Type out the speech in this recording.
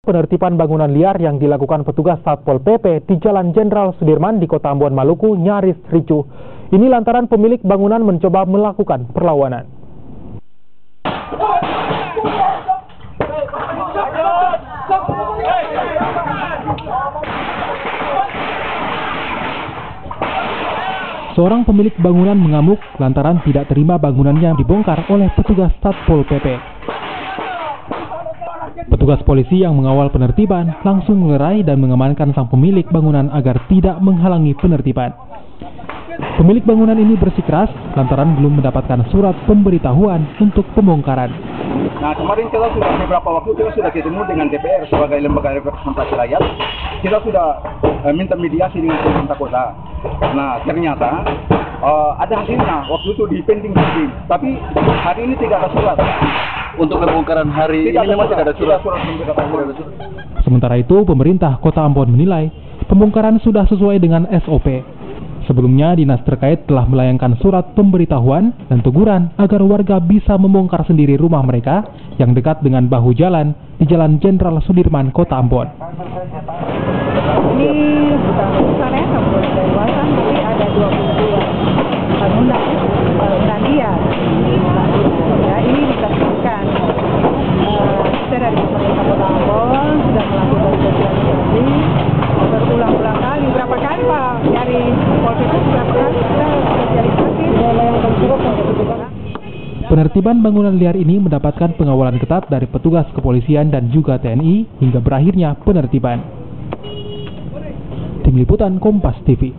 Penertiban bangunan liar yang dilakukan petugas Satpol PP di Jalan Jenderal Sudirman di Kota Ambon, Maluku nyaris ricuh. Ini lantaran pemilik bangunan mencoba melakukan perlawanan. Seorang pemilik bangunan mengamuk lantaran tidak terima bangunannya dibongkar oleh petugas Satpol PP. Petugas polisi yang mengawal penertiban langsung melerai dan mengamankan sang pemilik bangunan agar tidak menghalangi penertiban. Pemilik bangunan ini bersikeras lantaran belum mendapatkan surat pemberitahuan untuk pembongkaran. Nah, kemarin kita sudah beberapa waktu kita sudah ketemu dengan DPR sebagai lembaga representasi rakyat. Kita sudah minta mediasi dengan pemerintah kota. Nah, ternyata ada hasilnya waktu itu di pending, tapi hari ini tidak ada surat. Untuk pembongkaran hari ini memang tidak ada surat. Sementara itu, pemerintah Kota Ambon menilai pembongkaran sudah sesuai dengan SOP. Sebelumnya, dinas terkait telah melayangkan surat pemberitahuan dan teguran agar warga bisa membongkar sendiri rumah mereka yang dekat dengan bahu jalan di Jalan Jenderal Sudirman, Kota Ambon. Ini besarnya dari luasan, tapi ada 22 bangunan liar. Ya, ini dipastikan kita dari pemerintah Kota Ambon sudah melakukan sosialisasi berulang-ulang kali. Berapa kali Pak dari Polres berapa kali kita sosialisasi melayangkan surat untuk Penertiban bangunan liar ini mendapatkan pengawalan ketat dari petugas kepolisian dan juga TNI hingga berakhirnya penertiban. Tim Liputan Kompas TV.